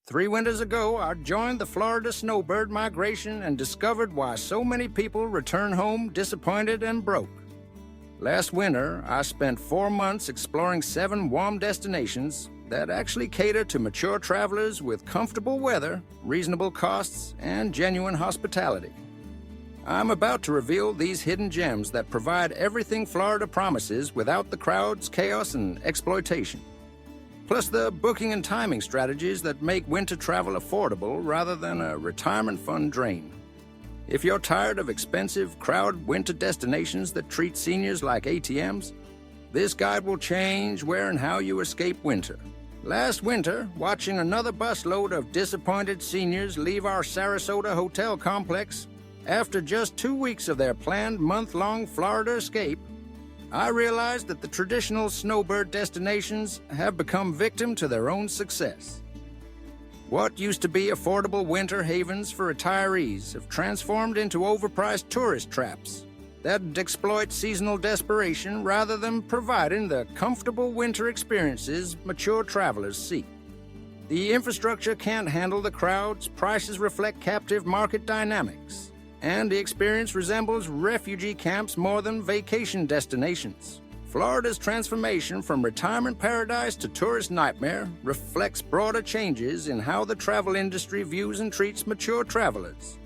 3 winters ago, I joined the Florida snowbird migration and discovered why so many people return home disappointed and broke. Last winter, I spent 4 months exploring 7 warm destinations that actually cater to mature travelers with comfortable weather, reasonable costs, and genuine hospitality. I'm about to reveal these hidden gems that provide everything Florida promises without the crowds, chaos, and exploitation. Plus the booking and timing strategies that make winter travel affordable rather than a retirement fund drain. If you're tired of expensive, crowded winter destinations that treat seniors like ATMs, this guide will change where and how you escape winter. Last winter, watching another busload of disappointed seniors leave our Sarasota hotel complex after just 2 weeks of their planned month-long Florida escape, I realized that the traditional snowbird destinations have become victim to their own success. What used to be affordable winter havens for retirees have transformed into overpriced tourist traps that exploit seasonal desperation rather than providing the comfortable winter experiences mature travelers seek. The infrastructure can't handle the crowds, prices reflect captive market dynamics, and the experience resembles refugee camps more than vacation destinations. Florida's transformation from retirement paradise to tourist nightmare reflects broader changes in how the travel industry views and treats mature travelers.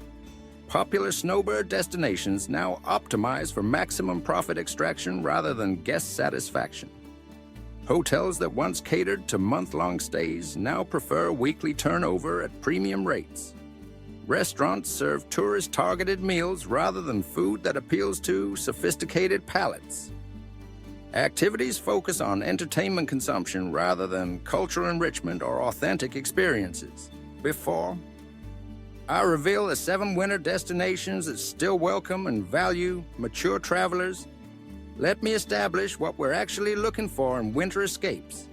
Popular snowbird destinations now optimize for maximum profit extraction rather than guest satisfaction. Hotels that once catered to month-long stays now prefer weekly turnover at premium rates. Restaurants serve tourist-targeted meals rather than food that appeals to sophisticated palates. Activities focus on entertainment consumption rather than cultural enrichment or authentic experiences. Before I reveal the 7 winter destinations that still welcome and value mature travelers, let me establish what we're actually looking for in winter escapes.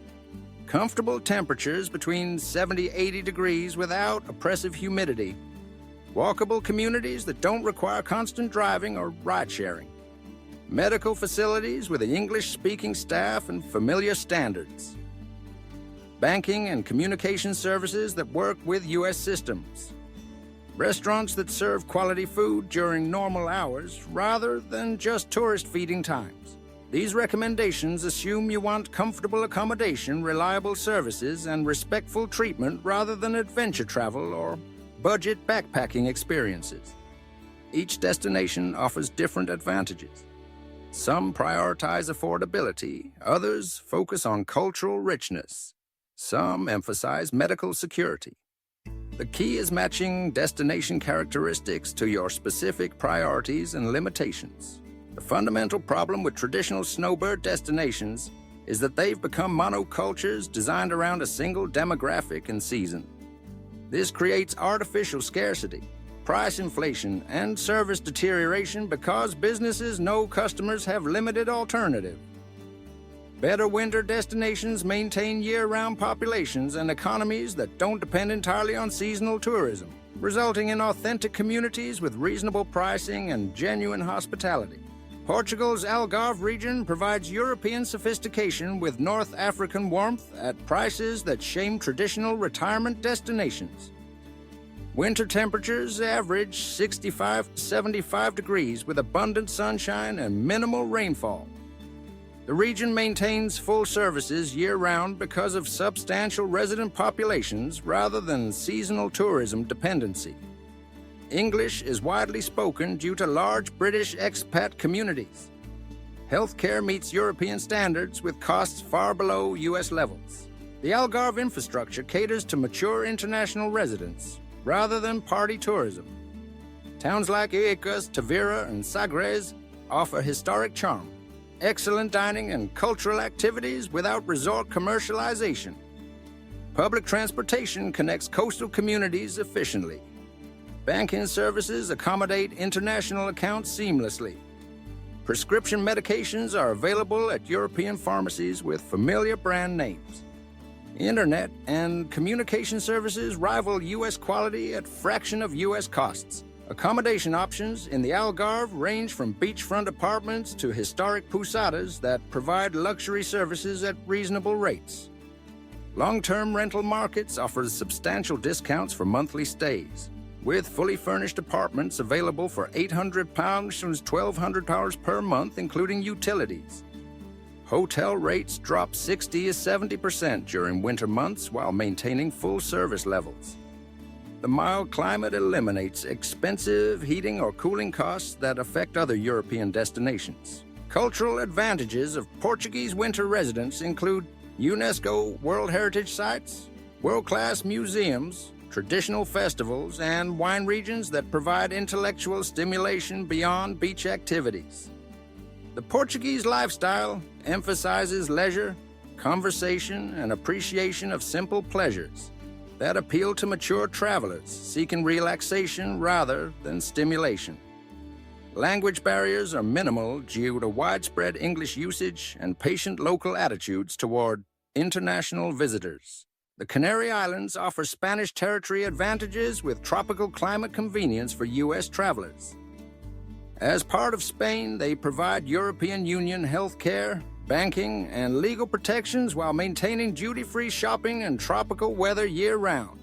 Comfortable temperatures between 70-80 degrees without oppressive humidity. Walkable communities that don't require constant driving or ride-sharing. Medical facilities with an English-speaking staff and familiar standards. Banking and communication services that work with U.S. systems. Restaurants that serve quality food during normal hours rather than just tourist feeding times. These recommendations assume you want comfortable accommodation, reliable services, and respectful treatment rather than adventure travel or budget backpacking experiences. Each destination offers different advantages. Some prioritize affordability, others focus on cultural richness. Some emphasize medical security. The key is matching destination characteristics to your specific priorities and limitations. The fundamental problem with traditional snowbird destinations is that they've become monocultures designed around a single demographic and season. This creates artificial scarcity, price inflation, and service deterioration because businesses know customers have limited alternative. Better winter destinations maintain year-round populations and economies that don't depend entirely on seasonal tourism, resulting in authentic communities with reasonable pricing and genuine hospitality. Portugal's Algarve region provides European sophistication with North African warmth at prices that shame traditional retirement destinations. Winter temperatures average 65 to 75 degrees with abundant sunshine and minimal rainfall. The region maintains full services year-round because of substantial resident populations rather than seasonal tourism dependency. English is widely spoken due to large British expat communities. Healthcare meets European standards with costs far below U.S. levels. The Algarve infrastructure caters to mature international residents rather than party tourism. Towns like Iquitos, Tavira, and Sagres offer historic charm, excellent dining and cultural activities without resort commercialization. Public transportation connects coastal communities efficiently. Banking services accommodate international accounts seamlessly. Prescription medications are available at European pharmacies with familiar brand names. Internet and communication services rival U.S. quality at fraction of U.S. costs. Accommodation options in the Algarve range from beachfront apartments to historic posadas that provide luxury services at reasonable rates. Long-term rental markets offer substantial discounts for monthly stays, with fully furnished apartments available for £800 to £1,200 per month, including utilities. Hotel rates drop 60 to 70% during winter months while maintaining full service levels. The mild climate eliminates expensive heating or cooling costs that affect other European destinations. Cultural advantages of Portuguese winter residence include UNESCO World Heritage Sites, world-class museums, traditional festivals, and wine regions that provide intellectual stimulation beyond beach activities. The Portuguese lifestyle emphasizes leisure, conversation, and appreciation of simple pleasures that appeal to mature travelers seeking relaxation rather than stimulation. Language barriers are minimal due to widespread English usage and patient local attitudes toward international visitors. The Canary Islands offer Spanish territory advantages with tropical climate convenience for U.S. travelers. As part of Spain, they provide European Union health care, banking, and legal protections while maintaining duty-free shopping and tropical weather year-round.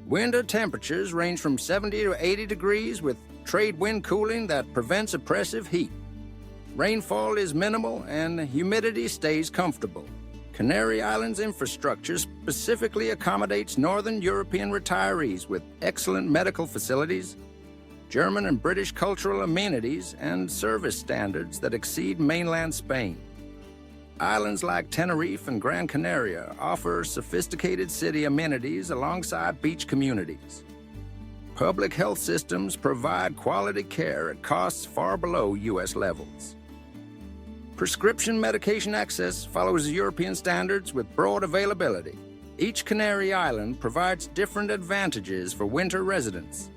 Winter temperatures range from 70 to 80 degrees with trade wind cooling that prevents oppressive heat. Rainfall is minimal and humidity stays comfortable. Canary Islands infrastructure specifically accommodates Northern European retirees with excellent medical facilities, German and British cultural amenities, and service standards that exceed mainland Spain. Islands like Tenerife and Gran Canaria offer sophisticated city amenities alongside beach communities. Public health systems provide quality care at costs far below U.S. levels. Prescription medication access follows European standards with broad availability. Each Canary Island provides different advantages for winter residents.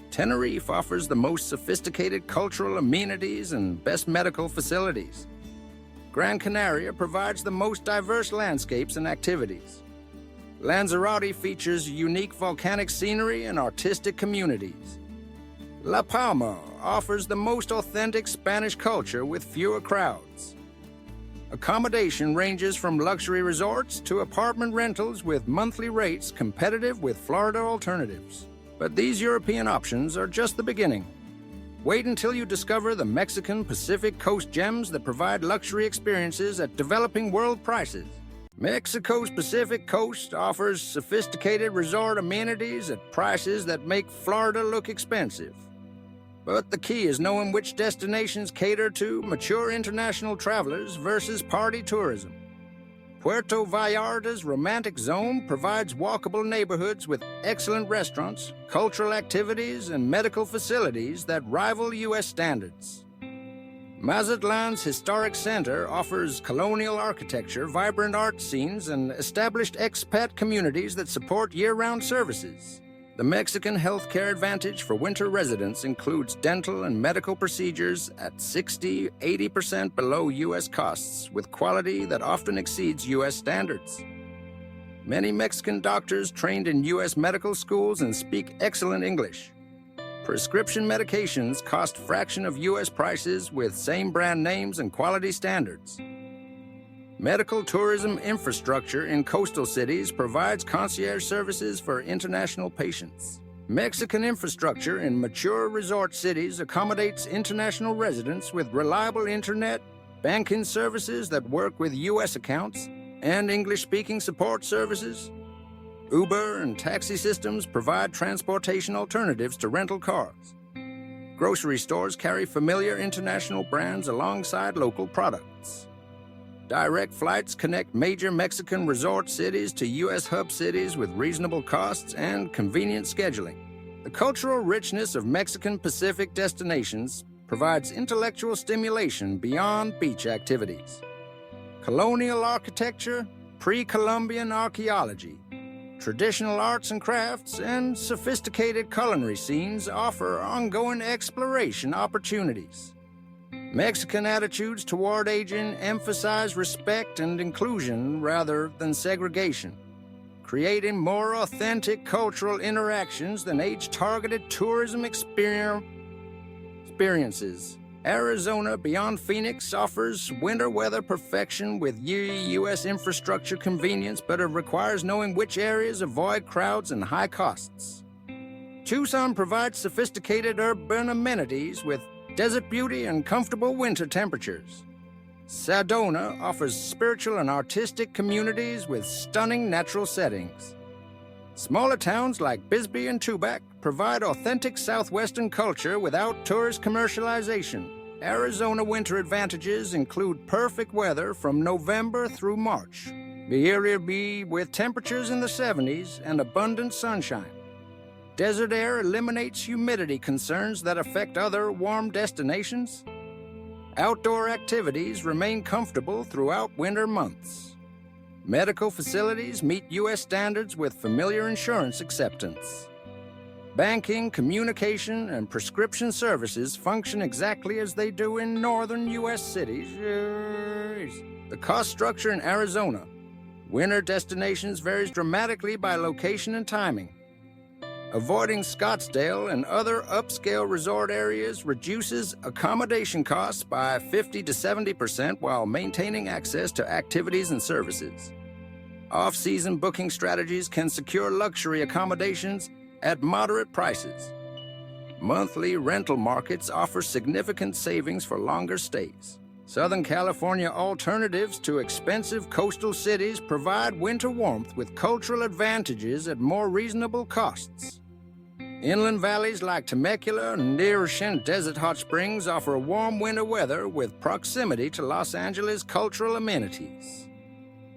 Tenerife offers the most sophisticated cultural amenities and best medical facilities. Gran Canaria provides the most diverse landscapes and activities. Lanzarote features unique volcanic scenery and artistic communities. La Palma offers the most authentic Spanish culture with fewer crowds. Accommodation ranges from luxury resorts to apartment rentals with monthly rates competitive with Florida alternatives. But these European options are just the beginning. Wait until you discover the Mexican Pacific Coast gems that provide luxury experiences at developing world prices. Mexico's Pacific Coast offers sophisticated resort amenities at prices that make Florida look expensive. But the key is knowing which destinations cater to mature international travelers versus party tourism. Puerto Vallarta's romantic zone provides walkable neighborhoods with excellent restaurants, cultural activities, and medical facilities that rival U.S. standards. Mazatlan's historic center offers colonial architecture, vibrant art scenes, and established expat communities that support year-round services. The Mexican healthcare advantage for winter residents includes dental and medical procedures at 60–80% below U.S. costs, with quality that often exceeds U.S. standards. Many Mexican doctors trained in U.S. medical schools and speak excellent English. Prescription medications cost fraction of U.S. prices with same brand names and quality standards. Medical tourism infrastructure in coastal cities provides concierge services for international patients. Mexican infrastructure in mature resort cities accommodates international residents with reliable internet, banking services that work with U.S. accounts, and English-speaking support services. Uber and taxi systems provide transportation alternatives to rental cars. Grocery stores carry familiar international brands alongside local products. Direct flights connect major Mexican resort cities to U.S. hub cities with reasonable costs and convenient scheduling. The cultural richness of Mexican Pacific destinations provides intellectual stimulation beyond beach activities. Colonial architecture, pre-Columbian archaeology, traditional arts and crafts, and sophisticated culinary scenes offer ongoing exploration opportunities. Mexican attitudes toward aging emphasize respect and inclusion rather than segregation, creating more authentic cultural interactions than age-targeted tourism experiences. Arizona beyond Phoenix offers winter weather perfection with U.S. infrastructure convenience, but it requires knowing which areas avoid crowds and high costs. Tucson provides sophisticated urban amenities with desert beauty and comfortable winter temperatures. Sedona offers spiritual and artistic communities with stunning natural settings. Smaller towns like Bisbee and Tubac provide authentic southwestern culture without tourist commercialization. Arizona winter advantages include perfect weather from November through March. The area be with temperatures in the 70s and abundant sunshine. Desert air eliminates humidity concerns that affect other warm destinations. Outdoor activities remain comfortable throughout winter months. Medical facilities meet U.S. standards with familiar insurance acceptance. Banking, communication, and prescription services function exactly as they do in northern U.S. cities. The cost structure in Arizona. Winter destinations varies dramatically by location and timing. Avoiding Scottsdale and other upscale resort areas reduces accommodation costs by 50 to 70% while maintaining access to activities and services. Off-season booking strategies can secure luxury accommodations at moderate prices. Monthly rental markets offer significant savings for longer stays. Southern California alternatives to expensive coastal cities provide winter warmth with cultural advantages at more reasonable costs. Inland valleys like Temecula and near Desert Hot Springs offer warm winter weather with proximity to Los Angeles' cultural amenities.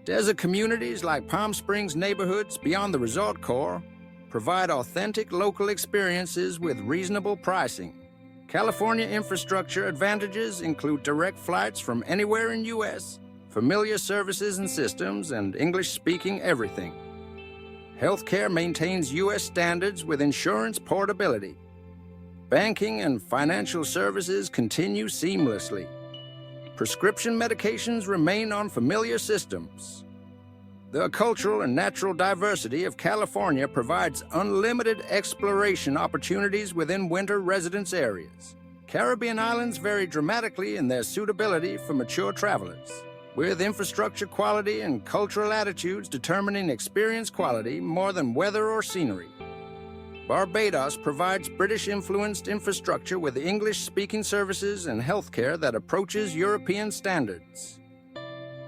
Desert communities like Palm Springs neighborhoods beyond the resort core provide authentic local experiences with reasonable pricing. California infrastructure advantages include direct flights from anywhere in U.S., familiar services and systems, and English-speaking everything. Healthcare maintains U.S. standards with insurance portability. Banking and financial services continue seamlessly. Prescription medications remain on familiar systems. The cultural and natural diversity of California provides unlimited exploration opportunities within winter residence areas. Caribbean islands vary dramatically in their suitability for mature travelers, with infrastructure quality and cultural attitudes determining experience quality more than weather or scenery. Barbados provides British-influenced infrastructure with English-speaking services and healthcare that approaches European standards.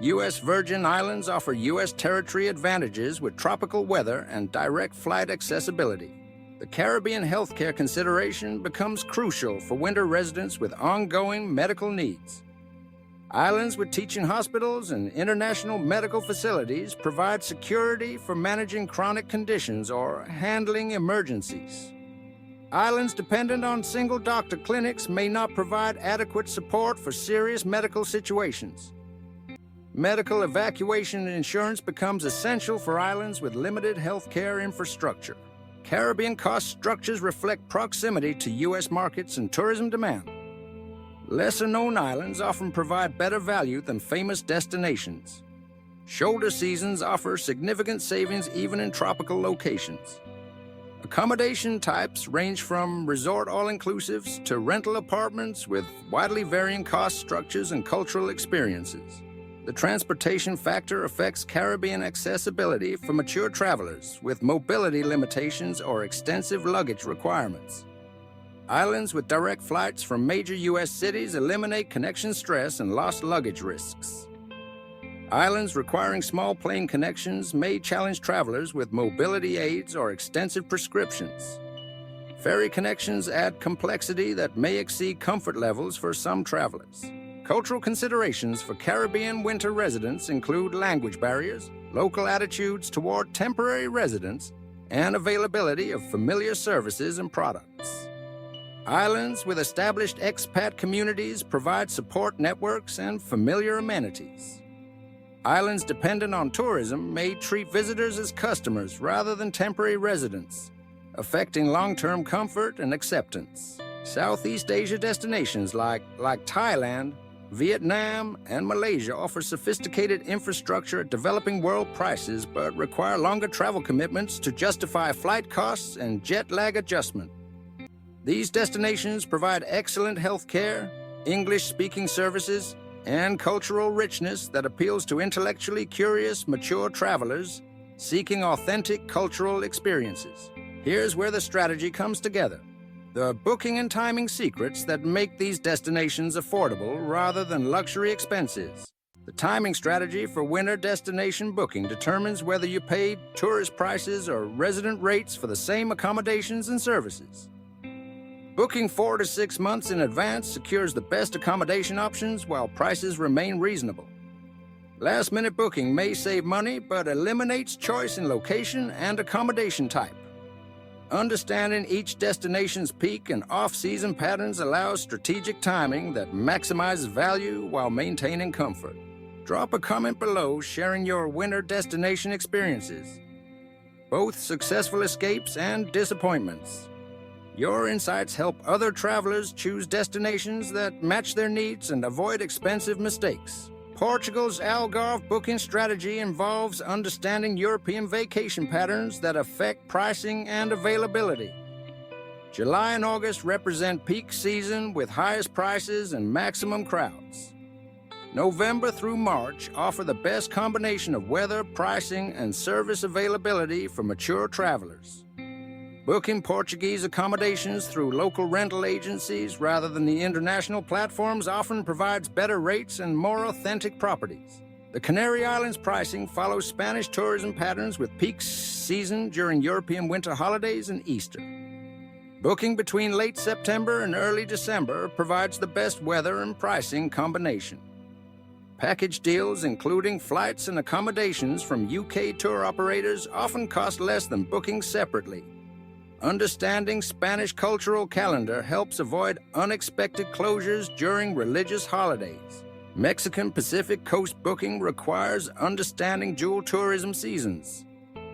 U.S. Virgin Islands offer U.S. territory advantages with tropical weather and direct flight accessibility. The Caribbean healthcare consideration becomes crucial for winter residents with ongoing medical needs. Islands with teaching hospitals and international medical facilities provide security for managing chronic conditions or handling emergencies. Islands dependent on single doctor clinics may not provide adequate support for serious medical situations. Medical evacuation insurance becomes essential for islands with limited healthcare infrastructure. Caribbean cost structures reflect proximity to U.S. markets and tourism demand. Lesser-known islands often provide better value than famous destinations. Shoulder seasons offer significant savings even in tropical locations. Accommodation types range from resort all-inclusives to rental apartments with widely varying cost structures and cultural experiences. The transportation factor affects Caribbean accessibility for mature travelers with mobility limitations or extensive luggage requirements. Islands with direct flights from major U.S. cities eliminate connection stress and lost luggage risks. Islands requiring small plane connections may challenge travelers with mobility aids or extensive prescriptions. Ferry connections add complexity that may exceed comfort levels for some travelers. Cultural considerations for Caribbean winter residents include language barriers, local attitudes toward temporary residents, and availability of familiar services and products. Islands with established expat communities provide support networks and familiar amenities. Islands dependent on tourism may treat visitors as customers rather than temporary residents, affecting long-term comfort and acceptance. Southeast Asia destinations like Thailand, Vietnam, and Malaysia offer sophisticated infrastructure at developing world prices but require longer travel commitments to justify flight costs and jet lag adjustment. These destinations provide excellent health care, English-speaking services, and cultural richness that appeals to intellectually curious, mature travelers seeking authentic cultural experiences. Here's where the strategy comes together. The booking and timing secrets that make these destinations affordable rather than luxury expenses. The timing strategy for winter destination booking determines whether you pay tourist prices or resident rates for the same accommodations and services. Booking 4 to 6 months in advance secures the best accommodation options while prices remain reasonable. Last-minute booking may save money, but eliminates choice in location and accommodation type. Understanding each destination's peak and off-season patterns allows strategic timing that maximizes value while maintaining comfort. Drop a comment below sharing your winter destination experiences, both successful escapes and disappointments. Your insights help other travelers choose destinations that match their needs and avoid expensive mistakes. Portugal's Algarve booking strategy involves understanding European vacation patterns that affect pricing and availability. July and August represent peak season with highest prices and maximum crowds. November through March offer the best combination of weather, pricing, and service availability for mature travelers. Booking Portuguese accommodations through local rental agencies rather than the international platforms often provides better rates and more authentic properties. The Canary Islands pricing follows Spanish tourism patterns with peak season during European winter holidays and Easter. Booking between late September and early December provides the best weather and pricing combination. Package deals, including flights and accommodations from UK tour operators, often cost less than booking separately. Understanding Spanish cultural calendar helps avoid unexpected closures during religious holidays. Mexican Pacific Coast booking requires understanding dual tourism seasons,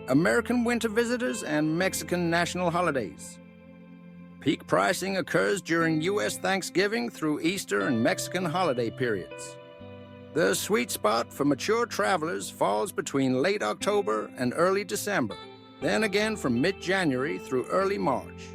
American winter visitors, and Mexican national holidays. Peak pricing occurs during U.S. Thanksgiving through Easter and Mexican holiday periods. The sweet spot for mature travelers falls between late October and early December, then again from mid-January through early March.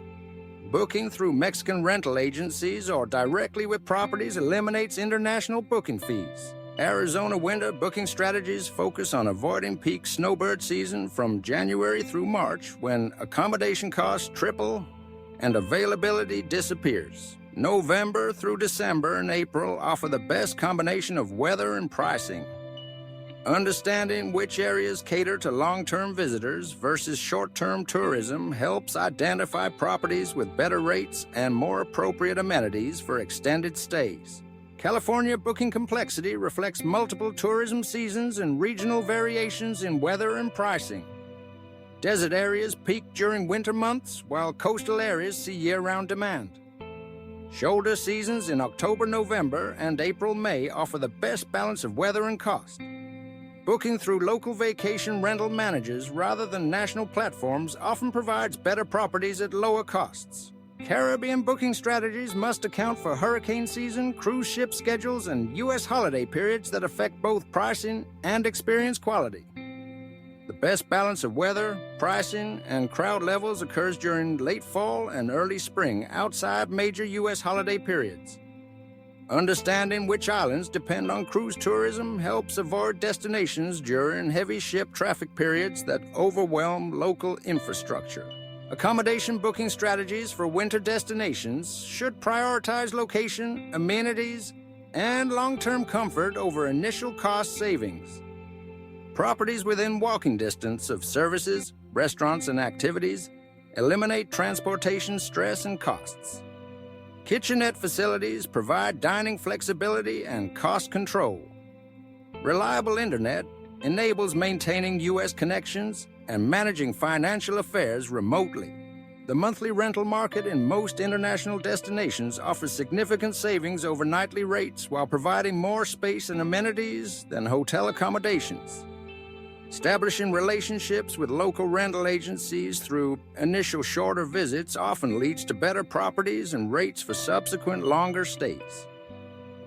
Booking through Mexican rental agencies or directly with properties eliminates international booking fees. Arizona winter booking strategies focus on avoiding peak snowbird season from January through March, when accommodation costs triple and availability disappears. November through December and April offer the best combination of weather and pricing. Understanding which areas cater to long-term visitors versus short-term tourism helps identify properties with better rates and more appropriate amenities for extended stays. California booking complexity reflects multiple tourism seasons and regional variations in weather and pricing. Desert areas peak during winter months, while coastal areas see year-round demand. Shoulder seasons in October, November, and April-May offer the best balance of weather and cost. Booking through local vacation rental managers rather than national platforms often provides better properties at lower costs. Caribbean booking strategies must account for hurricane season, cruise ship schedules, and U.S. holiday periods that affect both pricing and experience quality. The best balance of weather, pricing, and crowd levels occurs during late fall and early spring outside major U.S. holiday periods. Understanding which islands depend on cruise tourism helps avoid destinations during heavy ship traffic periods that overwhelm local infrastructure. Accommodation booking strategies for winter destinations should prioritize location, amenities, and long-term comfort over initial cost savings. Properties within walking distance of services, restaurants, and activities eliminate transportation stress and costs. Kitchenette facilities provide dining flexibility and cost control. Reliable internet enables maintaining U.S. connections and managing financial affairs remotely. The monthly rental market in most international destinations offers significant savings over nightly rates while providing more space and amenities than hotel accommodations. Establishing relationships with local rental agencies through initial shorter visits often leads to better properties and rates for subsequent longer stays.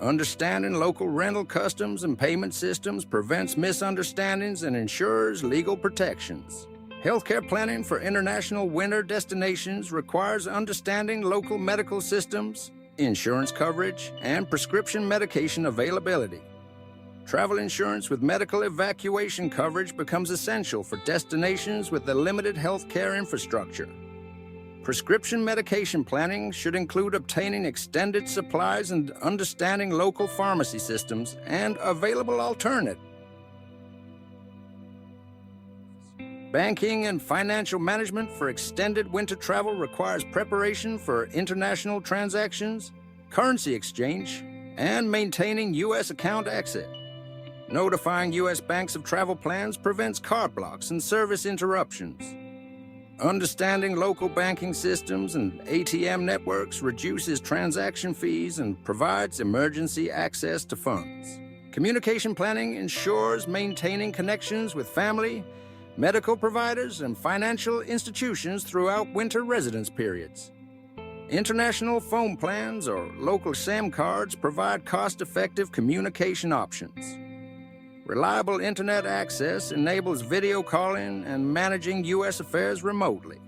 Understanding local rental customs and payment systems prevents misunderstandings and ensures legal protections. Healthcare planning for international winter destinations requires understanding local medical systems, insurance coverage, and prescription medication availability. Travel insurance with medical evacuation coverage becomes essential for destinations with a limited healthcare infrastructure. Prescription medication planning should include obtaining extended supplies and understanding local pharmacy systems and available alternatives. Banking and financial management for extended winter travel requires preparation for international transactions, currency exchange, and maintaining U.S. account access. Notifying U.S. banks of travel plans prevents card blocks and service interruptions. Understanding local banking systems and ATM networks reduces transaction fees and provides emergency access to funds. Communication planning ensures maintaining connections with family, medical providers, and financial institutions throughout winter residence periods. International phone plans or local SIM cards provide cost-effective communication options. Reliable internet access enables video calling and managing U.S. affairs remotely.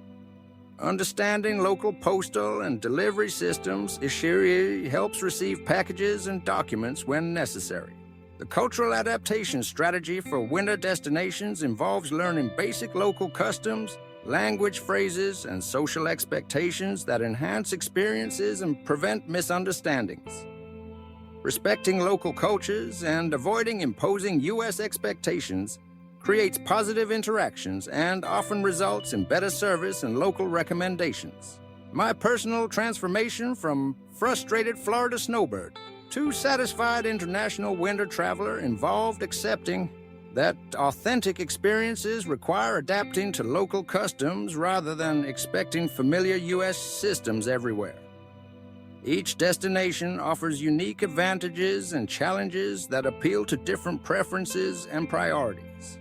Understanding local postal and delivery systems helps receive packages and documents when necessary. The cultural adaptation strategy for winter destinations involves learning basic local customs, language phrases, and social expectations that enhance experiences and prevent misunderstandings. Respecting local cultures and avoiding imposing U.S. expectations creates positive interactions and often results in better service and local recommendations. My personal transformation from frustrated Florida snowbird to satisfied international winter traveler involved accepting that authentic experiences require adapting to local customs rather than expecting familiar U.S. systems everywhere. Each destination offers unique advantages and challenges that appeal to different preferences and priorities.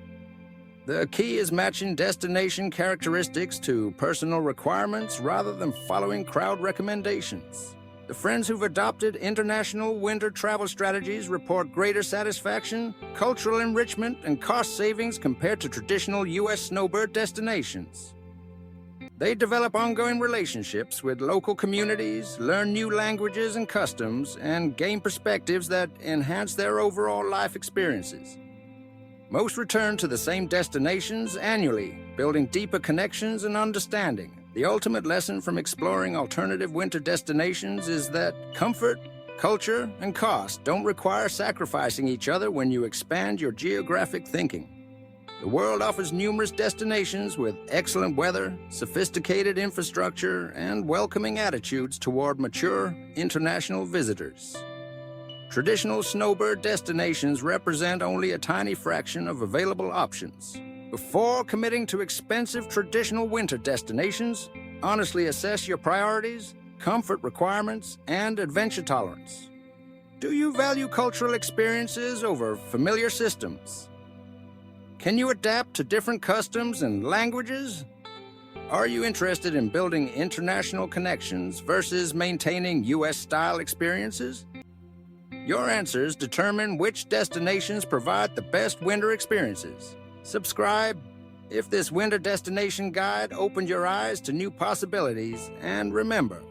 The key is matching destination characteristics to personal requirements rather than following crowd recommendations. The friends who've adopted international winter travel strategies report greater satisfaction, cultural enrichment, and cost savings compared to traditional U.S. snowbird destinations. They develop ongoing relationships with local communities, learn new languages and customs, and gain perspectives that enhance their overall life experiences. Most return to the same destinations annually, building deeper connections and understanding. The ultimate lesson from exploring alternative winter destinations is that comfort, culture, and cost don't require sacrificing each other when you expand your geographic thinking. The world offers numerous destinations with excellent weather, sophisticated infrastructure, and welcoming attitudes toward mature international visitors. Traditional snowbird destinations represent only a tiny fraction of available options. Before committing to expensive traditional winter destinations, honestly assess your priorities, comfort requirements, and adventure tolerance. Do you value cultural experiences over familiar systems? Can you adapt to different customs and languages? Are you interested in building international connections versus maintaining U.S.-style experiences? Your answers determine which destinations provide the best winter experiences. Subscribe if this winter destination guide opened your eyes to new possibilities, and remember,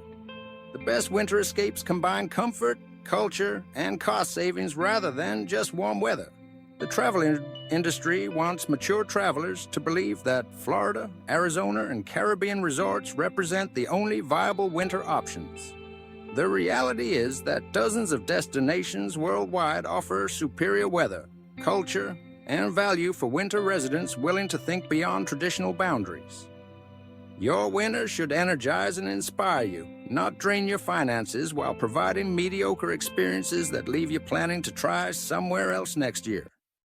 the best winter escapes combine comfort, culture, and cost savings rather than just warm weather. The travel industry wants mature travelers to believe that Florida, Arizona, and Caribbean resorts represent the only viable winter options. The reality is that dozens of destinations worldwide offer superior weather, culture, and value for winter residents willing to think beyond traditional boundaries. Your winter should energize and inspire you, not drain your finances while providing mediocre experiences that leave you planning to try somewhere else next year.